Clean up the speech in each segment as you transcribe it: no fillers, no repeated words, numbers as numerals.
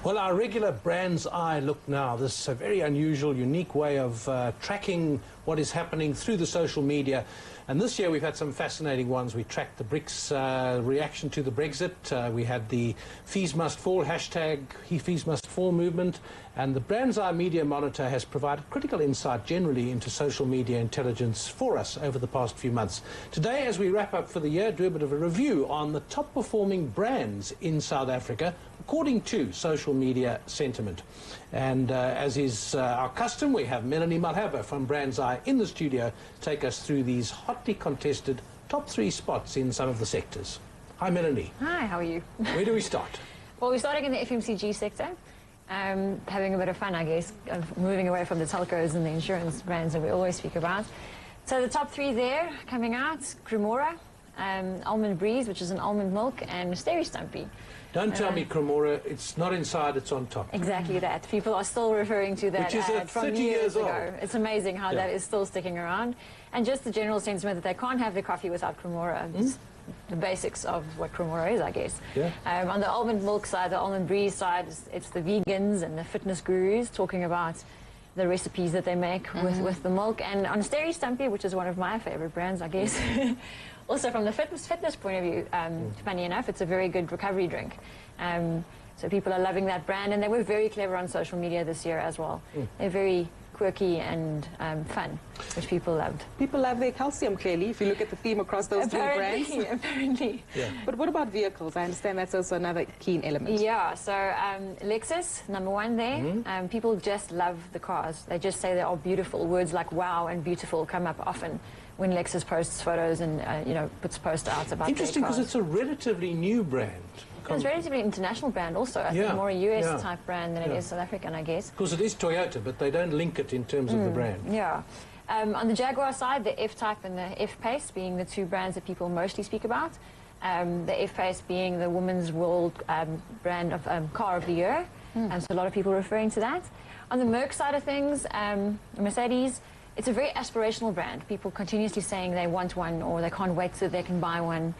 Well, our regular Brand's Eye look now, this very unusual, unique way of tracking what is happening through the social media. And this year we've had some fascinating ones. We tracked the BRICS reaction to the Brexit. We had the Fees Must Fall, hashtag Fees Must Fall movement. And the Brand's Eye Media Monitor has provided critical insight generally into social media intelligence for us over the past few months. Today, as we wrap up for the year, do a bit of a review on the top performing brands in South Africa, according to social media sentiment. And as is our custom, we have Melanie Malhaba from Brand's Eye in the studio to take us through these hotly contested top 3 spots in some of the sectors. Hi, Melanie. Hi, how are you? Where do we start? Well, we're starting in the FMCG sector, having a bit of fun, I guess, of moving away from the telcos and the insurance brands that we always speak about. So the top 3 there coming out, Cremora, Almond Breeze, which is an almond milk, and Steri Stumpy. Don't tell me Cremora, it's not inside, it's on top. Exactly that. People are still referring to that ad from years ago. It's amazing how that is still sticking around. And just the general sentiment that they can't have their coffee without Cremora. The basics of what Cremora is, I guess. Yeah. On the almond milk side, the almond breeze side, it's the vegans and the fitness gurus talking about the recipes that they make with the milk. And on Steri Stumpy, which is one of my favorite brands, I guess, also from the fitness point of view, funny enough, it's a very good recovery drink. So people are loving that brand, and they were very clever on social media this year as well. They're very quirky and fun, which people loved. People love their calcium, clearly, if you look at the theme across those 2 brands. Apparently. Yeah. But what about vehicles? I understand that's also another key element. Yeah, so Lexus, #1 there. People just love the cars. They just say they are beautiful. Words like wow and beautiful come up often when Lexus posts photos and puts posts out about Interesting, their cars. because it's a relatively new brand. It's a relatively international brand also. I think more a US type brand than it is South African, I guess. Of course, it is Toyota, but they don't link it in terms of the brand. Yeah. On the Jaguar side, the F-Type and the F-Pace being the 2 brands that people mostly speak about. The F-Pace being the Women's World brand of Car of the Year. So a lot of people referring to that. On the Merc side of things, Mercedes, it's a very aspirational brand. People continuously saying they want one or they can't wait so they can buy one.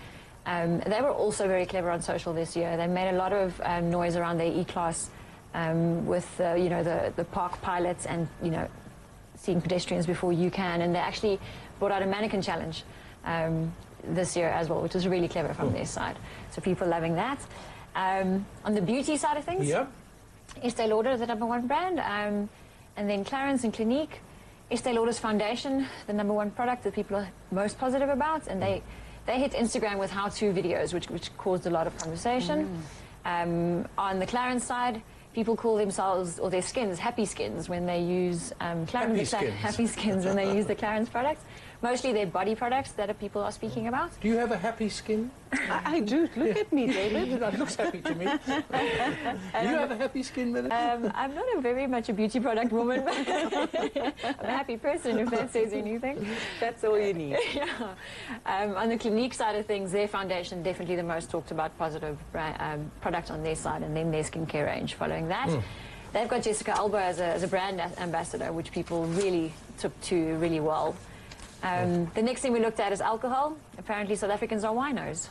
They were also very clever on social this year. They made a lot of noise around their E-Class with the park pilots and seeing pedestrians before you can, and they actually brought out a mannequin challenge this year as well, which was really clever from their side. So people loving that. On the beauty side of things, Estee Lauder is the #1 brand, and then Clarins and Clinique. Estee Lauder's foundation, the #1 product that people are most positive about, and they hit Instagram with how-to videos, which caused a lot of conversation. On the Clarins side, people call themselves, or their skins, happy skins when they use happy skins when they use the Clarins products. Mostly their body products that people are speaking about. Do you have a happy skin? I do. Look at me, David. That looks happy to me. Do you have a happy skin, Melanie? I'm not very much a beauty product woman, but I'm a happy person, if that says anything. That's all you need. On the Clinique side of things, their foundation, definitely the most talked about positive product on their side, and then their skincare range following that. They've got Jessica Alba as a brand ambassador, which people really took to really well. The next thing we looked at is alcohol. Apparently South Africans are winos,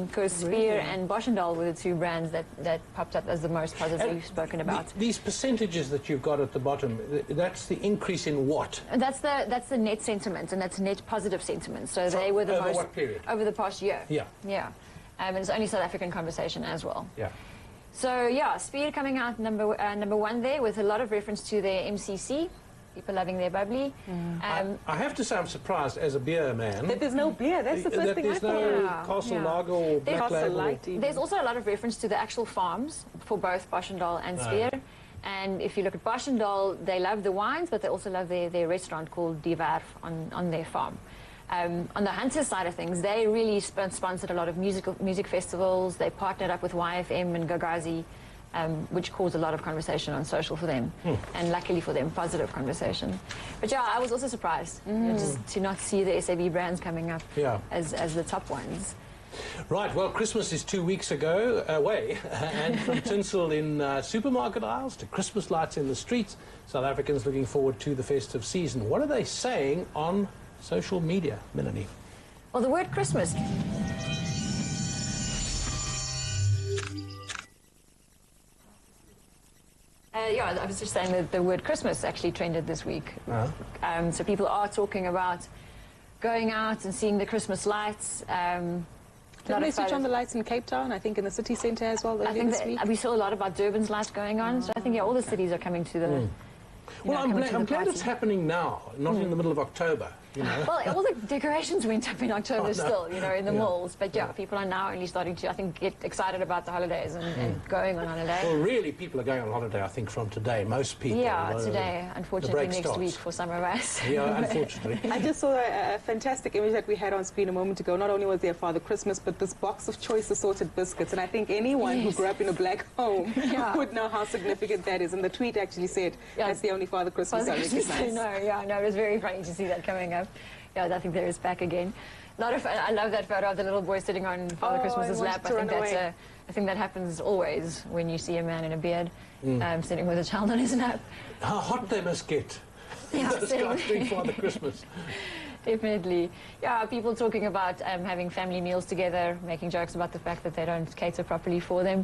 because Spear and Boschendal were the 2 brands that popped up as the most positively spoken about. These percentages that you've got at the bottom, that's the increase in what? That's the net sentiment, and that's net positive sentiment. So they were the over most... what period? Over the past year. Yeah. And it's only South African conversation as well. Yeah. So yeah, Spear coming out #1 there with a lot of reference to their MCC. People loving their bubbly. I have to say I'm surprised as a beer man. That there's no beer. That's the first thing I thought. There's no Castle Lager or Black Label. There's also a lot of reference to the actual farms for both Boschendal and Spear. And if you look at Boschendal, they love the wines, but they also love their restaurant called Die Werf on their farm. On the Hunter side of things, they really sponsored a lot of music festivals. They partnered up with YFM and Gagazi, which caused a lot of conversation on social for them, and luckily for them, positive conversation. But yeah, I was also surprised just to not see the SAB brands coming up as the top ones. Right, well, Christmas is 2 weeks away, and from tinsel in supermarket aisles to Christmas lights in the streets, South Africans looking forward to the festive season. What are they saying on social media, Melanie? Well, the word Christmas Yeah, I was just saying that the word Christmas actually trended this week. So people are talking about going out and seeing the Christmas lights. Didn't they switch on the lights in Cape Town? I think in the city centre as well earlier this week. We saw a lot about Durban's lights going on. So I think, yeah, all the cities are coming to the... Well, I'm glad it's happening now, not in the middle of October. You know? Well, all the decorations went up in October still, you know, in the malls. But yeah, people are now only starting to, I think, get excited about the holidays and going on holiday. Well, really, people are going on holiday, I think, from today. Most people. Yeah, today, unfortunately, next week for some of us. Yeah, unfortunately. I just saw a fantastic image that we had on screen a moment ago. Not only was there Father Christmas, but this box of choice assorted biscuits. And I think anyone who grew up in a black home would know how significant that is. And the tweet actually said, that's the only Father Christmas I recognize. No, it was very funny to see that coming up. Yeah, I think there is back again. I love that photo of the little boy sitting on Father Christmas's lap. I think that happens always when you see a man in a beard sitting with a child on his lap. How hot they must get. Yeah, those guys doing Father Christmas. Definitely. Yeah, people talking about having family meals together, making jokes about the fact that they don't cater properly for them.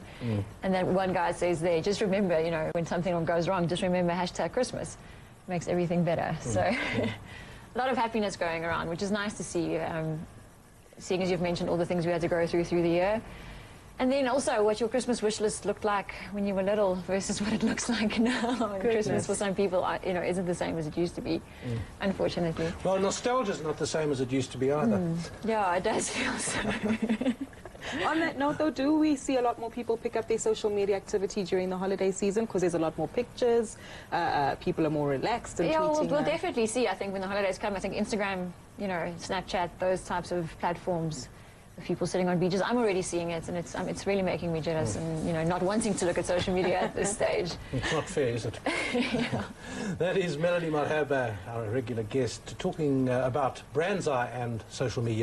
And then one guy says there, just remember, you know, when something goes wrong, just remember #Christmas. Makes everything better. So. A lot of happiness going around, which is nice to see, seeing as you've mentioned all the things we had to go through the year. And then also what your Christmas wish list looked like when you were little versus what it looks like now. And Christmas for some people, you know, isn't the same as it used to be, unfortunately. Well, nostalgia's not the same as it used to be either. Yeah, it does feel so. On that note, though, do we see a lot more people pick up their social media activity during the holiday season? Because there's a lot more pictures, people are more relaxed and tweeting. We'll definitely see, I think, when the holidays come. I think Instagram, you know, Snapchat, those types of platforms, of people sitting on beaches, I'm already seeing it, and it's really making me jealous and, you know, not wanting to look at social media at this stage. It's not fair, is it? That is Melanie Marhaba, our regular guest, talking about Brand's Eye and social media.